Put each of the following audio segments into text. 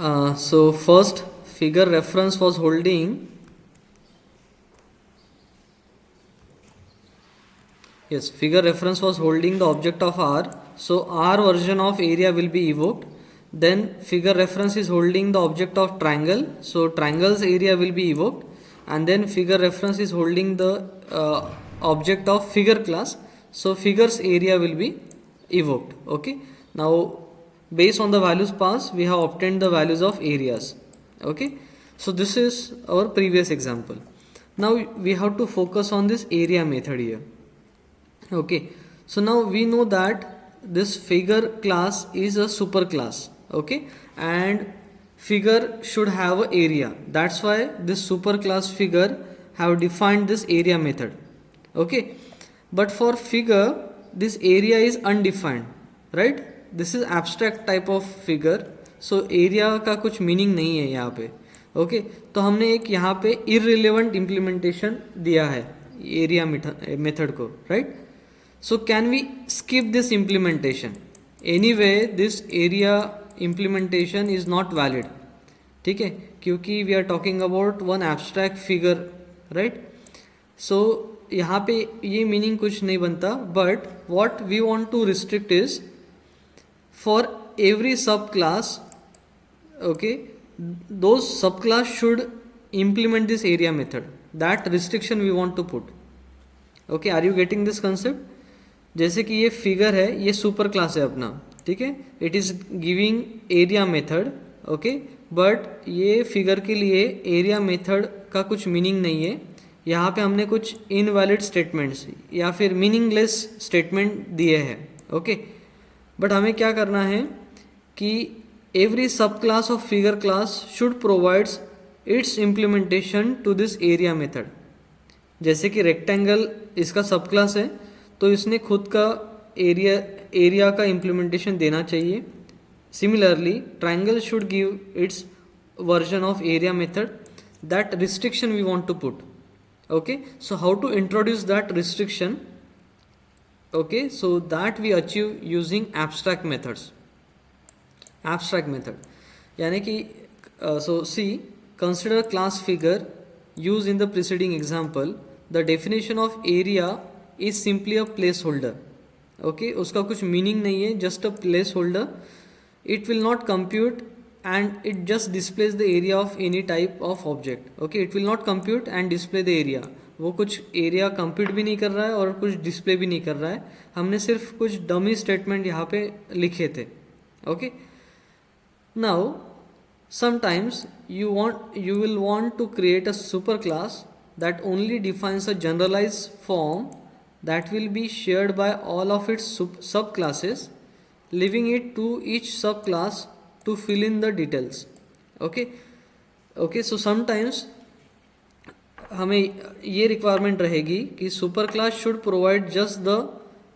So first figure reference was holding, yes, figure reference was holding the object of R. So R version of area will be evoked. Then figure reference is holding the object of triangle. So triangle's area will be evoked. And then figure reference is holding the object of figure class. So figure's area will be evoked. Okay. Now based on the values passed, we have obtained the values of areas. Okay. So this is our previous example. Now we have to focus on this area method here. Okay, so now we know that this figure class is a super class. Okay, and figure should have a area. That's why this super class figure have defined this area method. Okay, but for figure this area is undefined, right? This is abstract type of figure. So area का कुछ meaning नहीं है यहाँ पे. Okay, तो हमने एक यहाँ पे irrelevant implementation दिया है एरिया मेथड को, right? So can we skip this implementation? Anyway, this area implementation is not valid. ठीक है, क्योंकि we are talking about one abstract figure, right? So यहाँ पे ये meaning कुछ नहीं बनता. But what we want to restrict is for every subclass, okay, those subclass should implement this area method. That restriction we want to put. Okay, are you getting this concept? जैसे कि ये figure है, ये super class है अपना, ठीक है, it is giving area method. Okay, but ये फिगर के लिए एरिया मेथड का कुछ मीनिंग नहीं है. यहाँ पे हमने कुछ इनवैलिड स्टेटमेंट्स या फिर मीनिंगलेस स्टेटमेंट दिए हैं. ओके, बट हमें क्या करना है कि every subclass of figure class should provides its implementation to this area method. जैसे कि रेक्टेंगल इसका सब क्लास है, तो इसने खुद का एरिया का इम्प्लीमेंटेशन देना चाहिए. Similarly triangle should give its version of area method. That restriction we want to put. Okay, so how to introduce that restriction? Okay, so that we achieve using abstract methods. Abstract method यानी कि so see consider class figure use in the preceding example. The definition of area is simply a placeholder. Okay, उसका कुछ meaning नहीं है, just a placeholder. It will not compute and it just displays the area of any type of object. Okay, it will not compute and display the area. वो कुछ area compute भी नहीं कर रहा है और कुछ डिस्प्ले भी नहीं कर रहा है. हमने सिर्फ कुछ डमी स्टेटमेंट यहाँ पे लिखे थे. Okay, now sometimes you will want to create a super class that only defines a generalized form that will be shared by all of its subclasses, leaving it to each subclass to fill in the details. Okay, so sometimes हमें ये requirement रहेगी कि super class should provide just the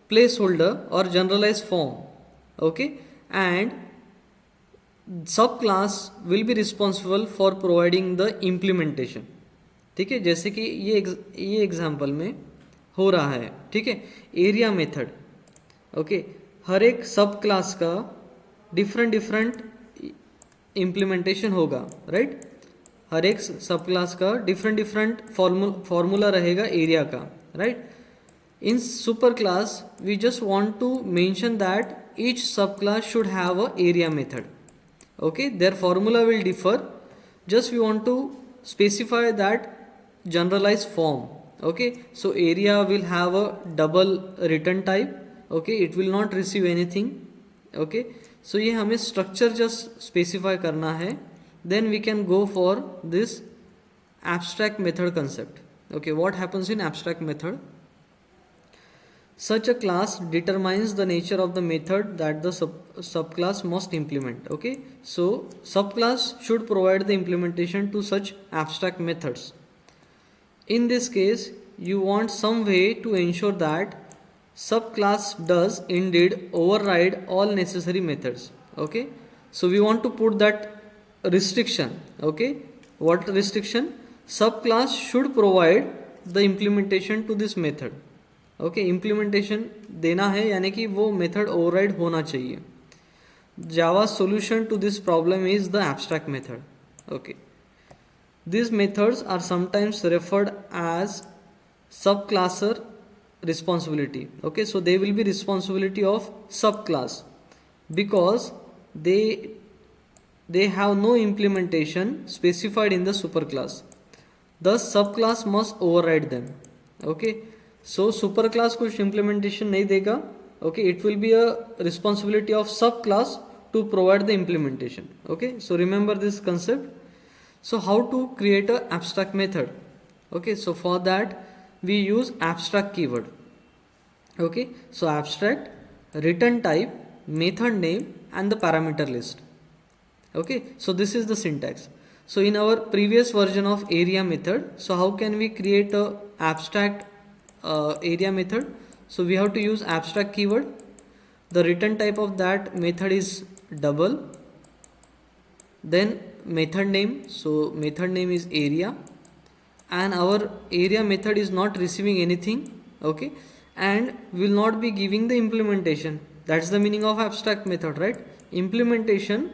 place holder और generalise form. Okay, and सब class will be responsible for providing the implementation. ठीक है, जैसे कि ये एग्जाम्पल में हो रहा है. ठीक है, एरिया मेथड. ओके, हर एक सब क्लास का डिफरेंट इम्प्लीमेंटेशन होगा, राइट? हर एक सब क्लास का डिफरेंट फॉर्मूला रहेगा एरिया का, right? In superclass we just want to mention that each subclass should have a area method. Okay, their formula will differ. Just we want to specify that generalized form. Okay, so area will have a double return type. Okay, it will not receive anything. Okay, so ये हमें structure just specify करना है. Then we can go for this abstract method concept. Okay, what happens in abstract method? Such a class determines the nature of the method that the subclass must implement. Okay, so subclass should provide the implementation to such abstract methods. In this case, you want some way to ensure that subclass does indeed override all necessary methods. Okay, so we want to put that restriction. Okay, what restriction? Subclass should provide the implementation to this method. Okay, implementation देना है यानी कि वो method override होना चाहिए. Java's solution to this problem is the abstract method. Okay, these methods are sometimes referred as subclasser responsibility. Okay, so they will be responsibility of subclass because they they have no implementation specified in the superclass. Thus subclass must override them. Okay, so superclass कुछ implementation नहीं देगा. Okay, it will be a responsibility of subclass to provide the implementation. Okay, so remember this concept. So how to create a abstract method? Okay, so for that we use abstract keyword. Okay, so abstract, return type, method name and the parameter list. Okay, so this is the syntax. So in our previous version of area method, so how can we create a abstract area method? So we have to use abstract keyword. The return type of that method is double. Then method name, so method name is area, and our area method is not receiving anything. Okay, and will not be giving the implementation. That's the meaning of abstract method, right? Implementation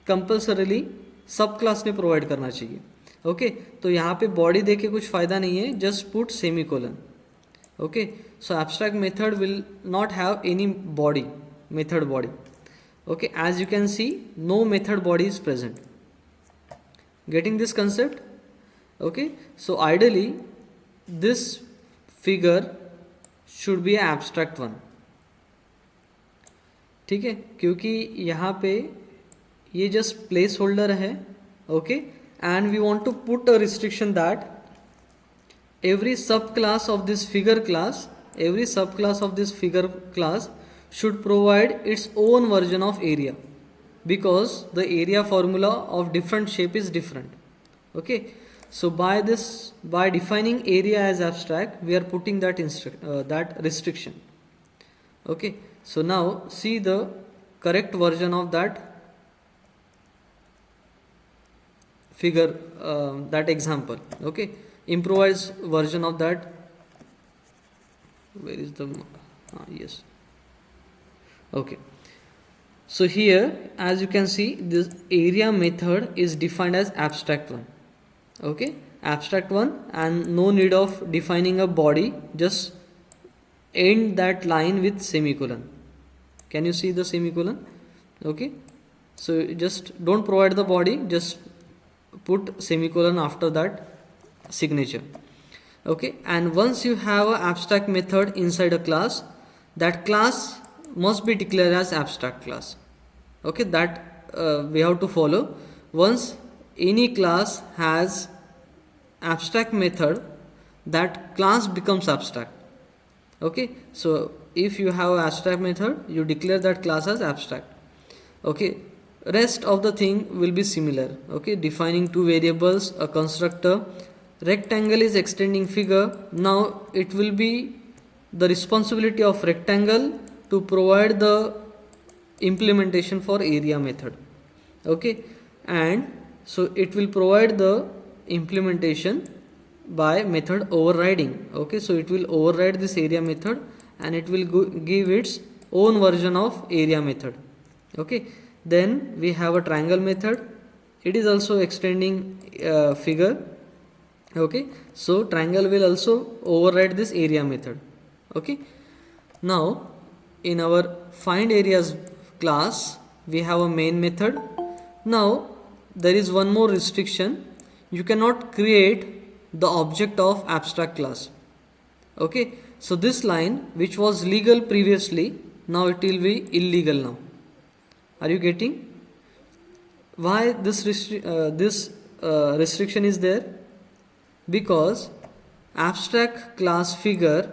compulsorily सब class ने provide करना चाहिए. Okay, तो यहाँ पे body दे के कुछ फ़ायदा नहीं है, just put semicolon. Okay, so abstract method will not have any body, method body. Okay, as you can see no method body is present. Getting this concept? Okay, so ideally this figure should be abstract one. ठीक है, क्योंकि यहाँ पे ये just placeholder है. Okay, and we want to put a restriction that every subclass of this figure class, every subclass of this figure class should provide its own version of area, because the area formula of different shape is different. Okay, so by defining area as abstract, we are putting that that restriction. Okay, so now see the correct version of that figure, that example. Okay, improvised version of that. Where is the yes. Okay, so here as you can see, this area method is defined as abstract one. Okay, abstract one, and no need of defining a body, just end that line with semicolon. Can you see the semicolon? Okay, so just don't provide the body, just put semicolon after that signature. Okay, and once you have an abstract method inside a class, that class must be declared as abstract class. Okay, that we have to follow. Once any class has abstract method, that class becomes abstract. Okay, so if you have abstract method, you declare that class as abstract. Okay, rest of the thing will be similar. Okay, defining two variables, a constructor. Rectangle is extending figure. Now it will be the responsibility of rectangle to provide the implementation for area method. Okay, and so it will provide the implementation by method overriding. Okay, so it will override this area method and it will give its own version of area method. Okay, then we have a triangle method. It is also extending figure. Okay, so triangle will also override this area method. Okay, now in our find areas class, we have a main method. Now there is one more restriction. You cannot create the object of abstract class. Okay, so this line which was legal previously, now it will be illegal now. Are you getting why this restriction is there? Because abstract class figure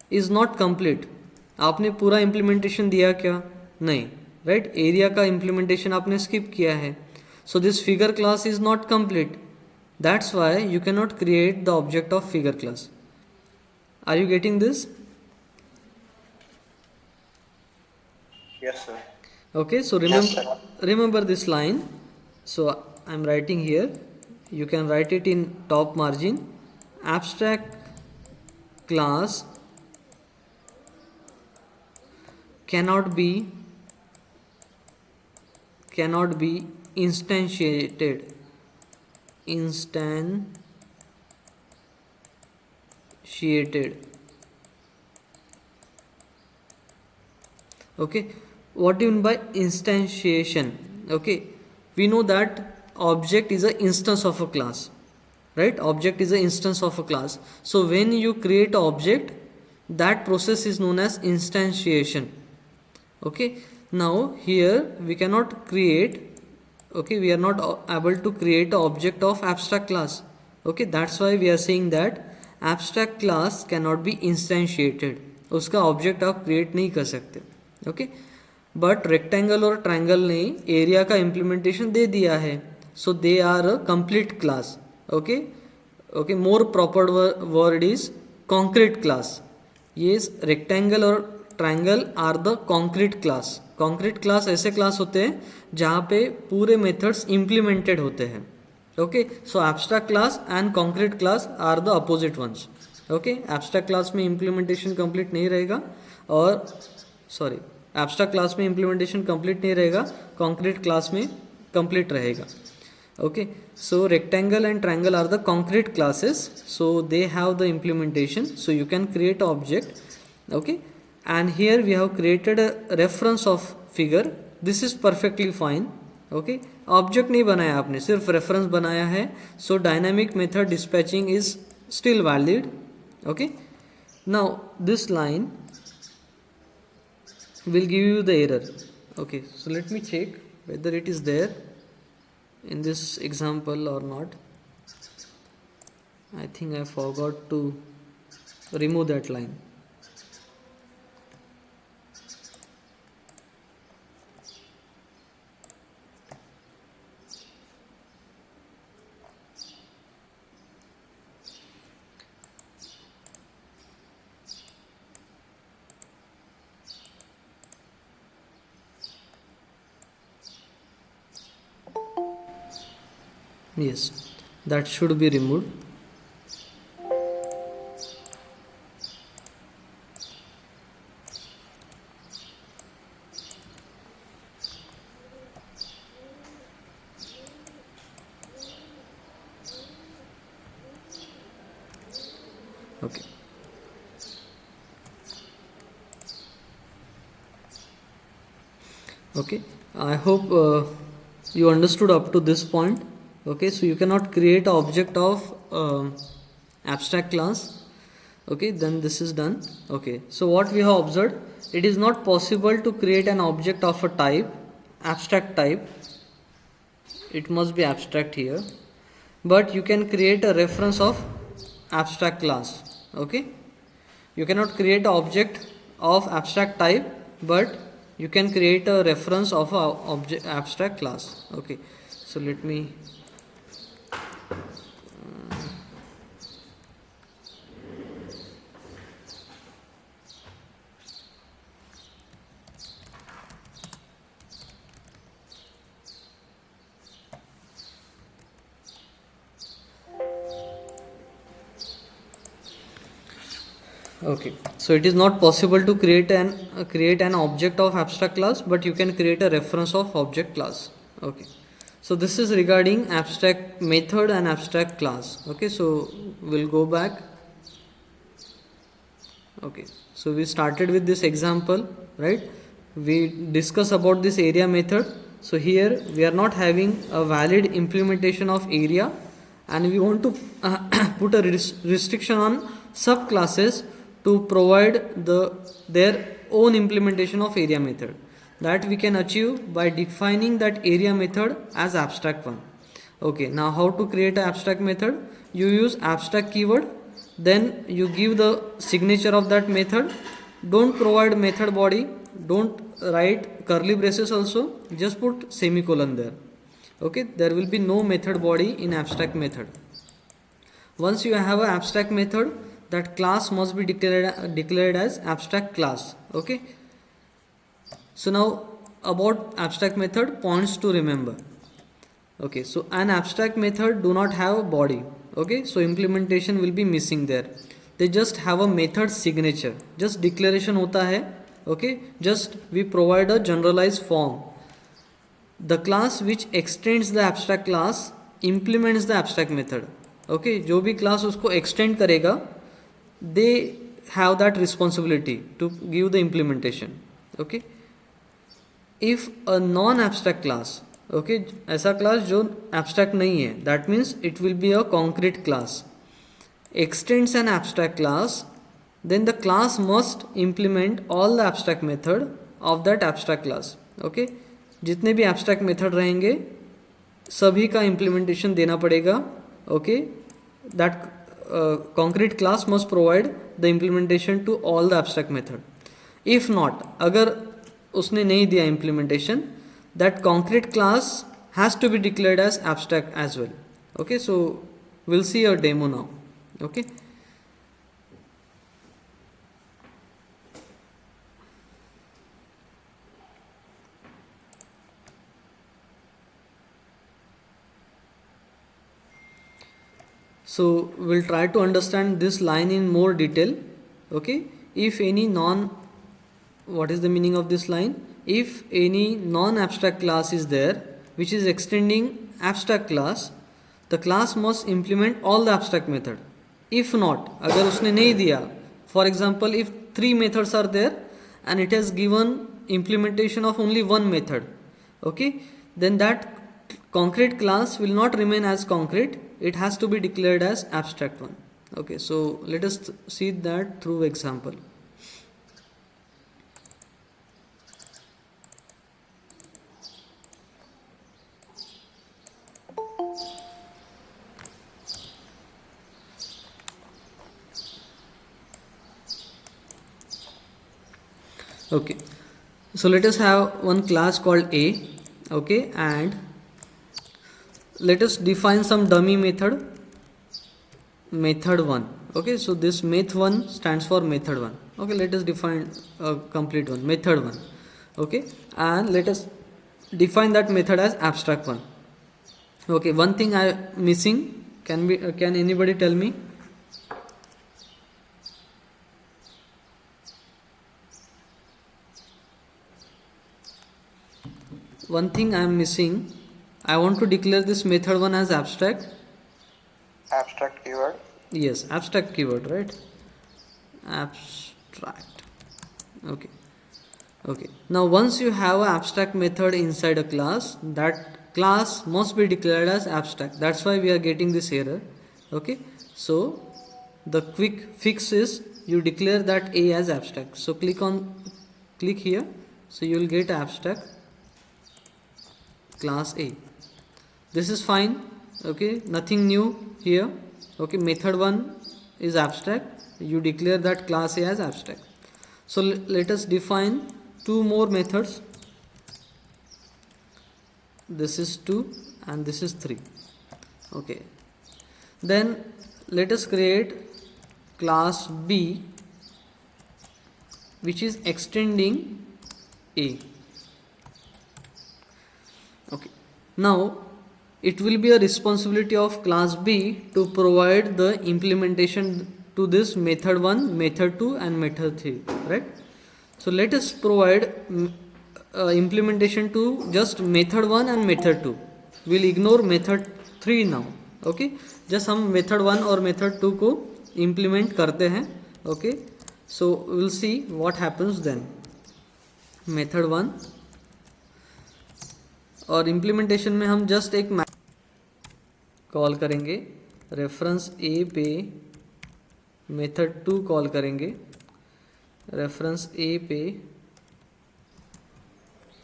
is not complete. आपने पूरा implementation दिया क्या? नहीं, right? Area का implementation आपने skip किया है. So this figure class is not complete. That's why you cannot create the object of figure class. Are you getting this? Yes, sir. Okay, so remember this line. So I'm writing here. You can write it in top margin. Abstract class cannot be cannot be instantiated. Okay, what do you mean by instantiation? Okay, we know that object is an instance of a class, right? Object is an instance of a class. So when you create an object, that process is known as instantiation. Okay, now here we cannot create, okay, we are not able to create an object of abstract class. Okay, that's why we are saying that abstract class cannot be instantiated. उसका object आप create नहीं कर सकते. Okay, but rectangle और triangle ने area का implementation दे दिया है, so they are a complete class. Okay okay, more proper word is concrete class. ये रेक्टेंगल और triangle are the concrete class. Concrete class ऐसे क्लास होते हैं जहाँ पे पूरे मेथड्स इम्प्लीमेंटेड होते हैं. Okay, so abstract class and concrete class are the opposite ones. Okay, abstract class में इम्प्लीमेंटेशन कंप्लीट नहीं रहेगा, और सॉरी, एब्स्ट्रैक्ट क्लास में इम्प्लीमेंटेशन कंप्लीट नहीं रहेगा, कॉन्क्रीट क्लास में कंप्लीट रहेगा. Okay, so rectangle and triangle are the concrete classes, so they have the implementation, so you can create an object. Okay, and here we have created a reference of figure. This is perfectly fine. Okay, object नहीं बनाया आपने, सिर्फ reference बनाया है, so dynamic method dispatching is still valid. Okay, now this line will give you the error. Okay, so let me check whether it is there in this example or not. I think I forgot to remove that line. Yes, that should be removed. Okay. Okay, I hope you understood up to this point. Okay, so you cannot create an object of abstract class. Okay, then this is done. Okay, so what we have observed, it is not possible to create an object of a type, abstract type. It must be abstract here, but you can create a reference of abstract class. Okay, you cannot create an object of abstract type, but you can create a reference of a object abstract class. Okay, so let me okay, so it is not possible to create an object of abstract class, but you can create a reference of object class. Okay, so this is regarding abstract method and abstract class. Okay, so we'll go back. Okay, so we started with this example, right? We discuss about this area method. So here we are not having a valid implementation of area, and we want to put a restriction on subclasses to provide their own implementation of area method. That we can achieve by defining that area method as abstract one. Okay, now how to create an abstract method? You use abstract keyword, then you give the signature of that method. Don't provide method body, don't write curly braces also, just put semicolon there. Okay, there will be no method body in abstract method. Once you have an abstract method, that class must be declared as abstract class. Okay, so now about abstract method, points to remember. Okay, so an abstract method do not have a body. Okay, so implementation will be missing there. They just have a method signature, just declaration hota hai. Okay, just we provide a generalized form. The class which extends the abstract class implements the abstract method. Okay, जो भी class उसको extend करेगा they have that responsibility to give the implementation. Okay, if a non abstract class, okay, ऐसा class जो abstract नहीं है, that means it will be a concrete class, extends an abstract class, then the class must implement all the abstract method of that abstract class. Okay, जितने भी abstract method रहेंगे सभी का implementation देना पड़ेगा. Okay, that concrete class must provide the implementation to all the abstract method. If not, अगर उसने नहीं दिया implementation, that concrete class has to be declared as abstract as well. Okay, so we'll see a demo now. Okay, so we'll try to understand this line in more detail. Okay, if any non, what is the meaning of this line? If any non-abstract class is there which is extending abstract class, the class must implement all the abstract method. If not, अगर उसने नहीं दिया, for example, if 3 methods are there and it has given implementation of only one method, okay, then that concrete class will not remain as concrete, it has to be declared as abstract one. Okay, so let us see that through example. Okay, so let us have one class called A. Okay, and let us define some dummy method, method 1. Okay, so this meth1 stands for method 1. Okay, let us define a complete one, method 1. Okay, and let us define that method as abstract 1. Okay, one thing I am missing, can anybody tell me? One thing I am missing, I want to declare this method 1 as abstract. Abstract keyword. Yes, abstract keyword, right? Abstract. Okay. Okay, now once you have an abstract method inside a class, that class must be declared as abstract. That's why we are getting this error. Okay, so the quick fix is you declare that A as abstract. So click here, so you will get abstract class A. This is fine. Okay, nothing new here. Okay, method 1 is abstract, you declare that class A as abstract. So let us define two more methods. This is 2 and this is 3. Okay, then let us create class B which is extending A. Okay, now it will be a responsibility of class B to provide the implementation to this method 1, method 2 and method 3, right? So let us provide implementation to just method 1 and method 2. We'll ignore method 3 now. Okay, just हम method 1 और method 2 को implement करते हैं. Okay, so we'll see what happens then. Method 1 और implementation में हम just एक call करेंगे, रेफरेंस ए पे मेथड 2 कॉल करेंगे, रेफरेंस ए पे.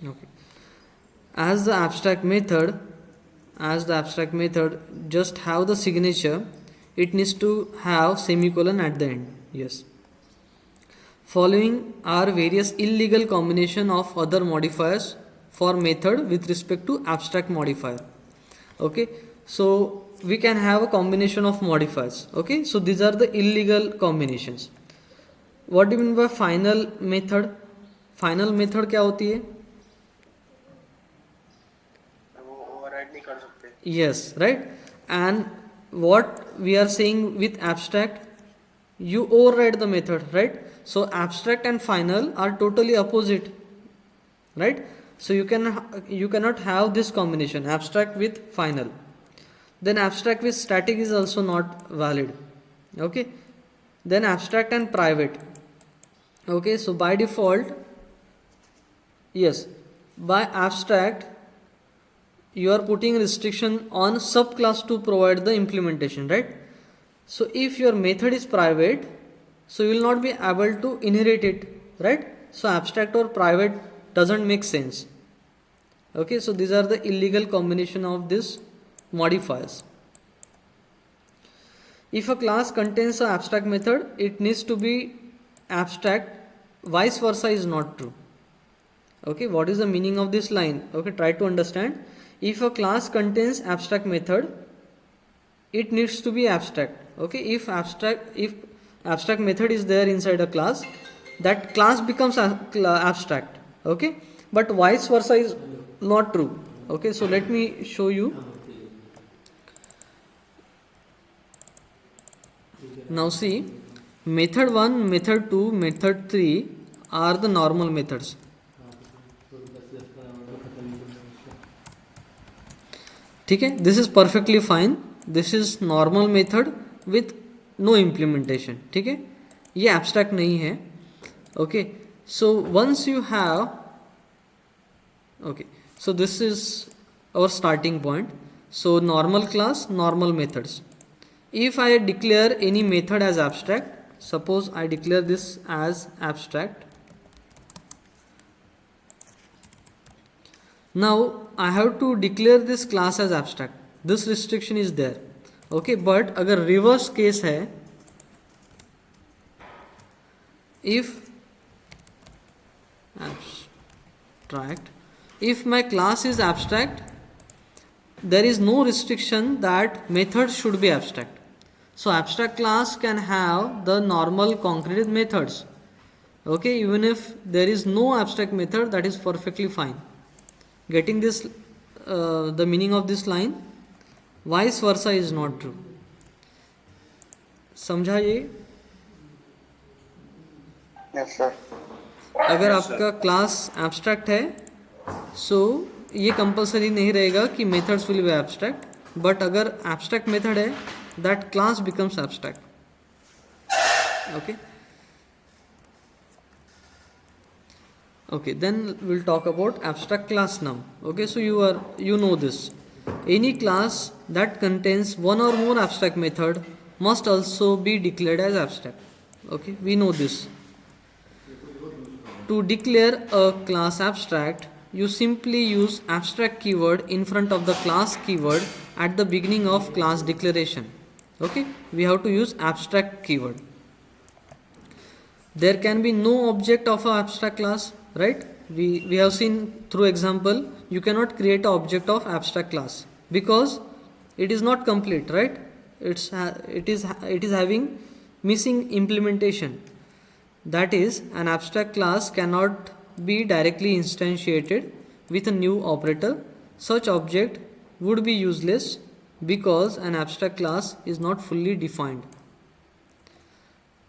Okay, as the abstract method just have the signature, it needs to have semicolon at the end. Yes, following are various illegal combination of other modifiers for method with respect to abstract modifier. Okay, so we can have a combination of modifiers. Okay, so these are the illegal combinations. What do you mean by final method? Final method क्या होती है? वो override नहीं कर सकते. Yes, right. And what we are saying with abstract, you override the method, right? So abstract and final are totally opposite, right? So you cannot have this combination, abstract with final. Then abstract with static is also not valid. Okay, then abstract and private. Okay, so by default, yes, by abstract you are putting restriction on subclass to provide the implementation, right? So if your method is private, so you will not be able to inherit it, right? So abstract or private doesn't make sense. Okay, so these are the illegal combination of these modifiers. If a class contains an abstract method, it needs to be abstract, vice versa is not true. Okay, what is the meaning of this line? Okay, try to understand. If a class contains abstract method, it needs to be abstract. Okay, if abstract method is there inside a class, that class becomes abstract. Okay, but vice versa is not true. Okay, so let me show you. Now see, method 1, method 2, method 3 are the normal methods. ठीक है, this is perfectly fine. This is normal method with no implementation. ठीक है, ये abstract नहीं है. Okay, so once you have, okay, so this is our starting point. So normal class, normal methods. If I declare any method as abstract, suppose I declare this as abstract. Now I have to declare this class as abstract. This restriction is there. Okay, but अगर reverse case है, if abstract, if my class is abstract, there is no restriction that methods should be abstract. So abstract class can have the normal concrete methods. Okay, even if there is no abstract method, that is perfectly fine. Getting this, the meaning of this line, vice versa is not true. समझा ये? Yes, sir. अगर आपका class abstract है, सो ये compulsory नहीं रहेगा कि methods will be abstract, but अगर एब्स्ट्रैक्ट मेथड है, that class becomes abstract. Okay, okay, then we'll talk about abstract class now. Okay, so you know this. Any class that contains one or more abstract method must also be declared as abstract. Okay, we know this. To declare a class abstract, you simply use abstract keyword in front of the class keyword at the beginning of class declaration. Okay, we have to use abstract keyword. There can be no object of an abstract class, right? We have seen through example, you cannot create an object of abstract class because it is not complete, right? It is having missing implementation. That is, an abstract class cannot be directly instantiated with a new operator. Such object would be useless because an abstract class is not fully defined.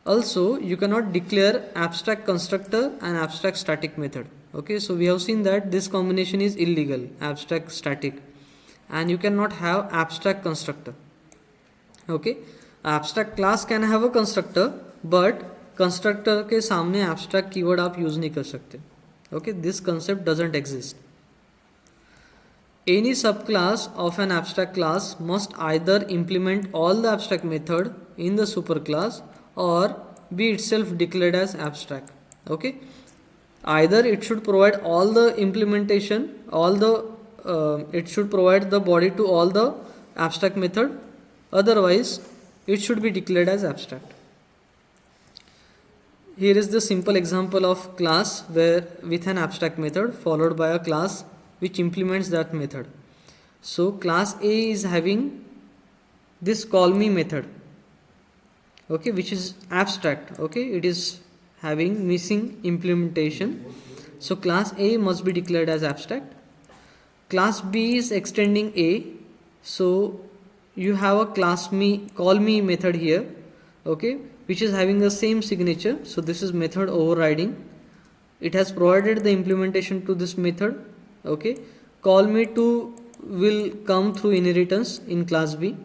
Also, you cannot declare abstract constructor and abstract static method. Okay, so we have seen that this combination is illegal, abstract static, and you cannot have abstract constructor. Okay, abstract class can have a constructor, but constructor के सामने abstract keyword आप use नहीं कर सकते. Okay, this concept doesn't exist. Any subclass of an abstract class must either implement all the abstract method in the superclass or be itself declared as abstract. Okay, either it should provide all the implementation, it should provide the body to all the abstract method, otherwise it should be declared as abstract. Here is the simple example of class where with an abstract method followed by a class which implements that method. So class A is having this call me method, okay, which is abstract. Okay, it is having missing implementation, so class A must be declared as abstract. Class B is extending A, so you have a class me call me method here, okay, which is having the same signature. So this is method overriding. It has provided the implementation to this method Okay, call me to will come through inheritance in class B.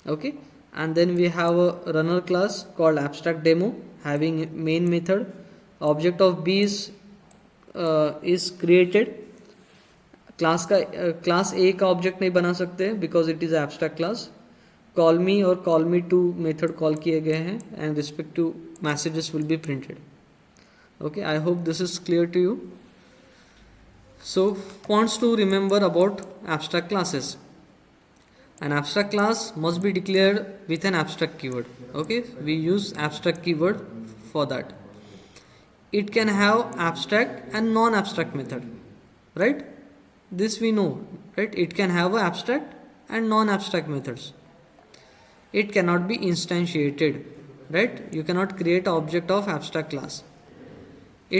Okay, and then we have a runner class called abstract demo having main method. Object of B is created. Class A का object नहीं बना सकते because it is abstract class. Call me और call me two method call किए गए हैं and respective messages will be printed. Okay, I hope this is clear to you. So points to remember about abstract classes. An abstract class must be declared with an abstract keyword. Okay, we use abstract keyword for that. It can have abstract and non-abstract method, right? This we know, right? It can have a abstract and non-abstract methods. It cannot be instantiated, right? You cannot create an object of abstract class.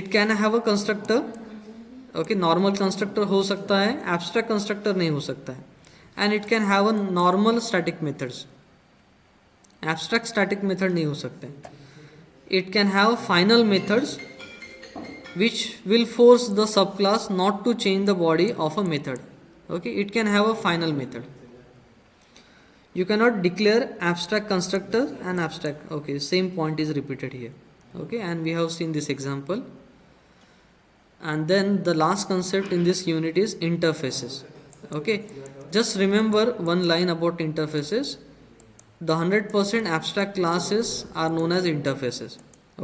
It can have a constructor. Okay, normal constructor हो सकता है, abstract constructor नहीं हो सकता है. And it can have a normal static methods, abstract static method नहीं हो सकते. It can have final methods which will force the subclass not to change the body of a method. Okay, it can have a final method. You cannot declare abstract constructor and abstract. Okay, same point is repeated here. Okay, and we have seen this example. And then the last concept in this unit is interfaces. Okay, just remember one line about interfaces. The 100% abstract classes are known as interfaces.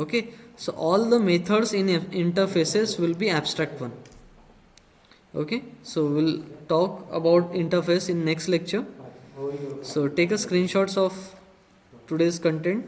Okay, so all the methods in interfaces will be abstract one. Okay, so we'll talk about interface in next lecture. So take a screenshots of today's content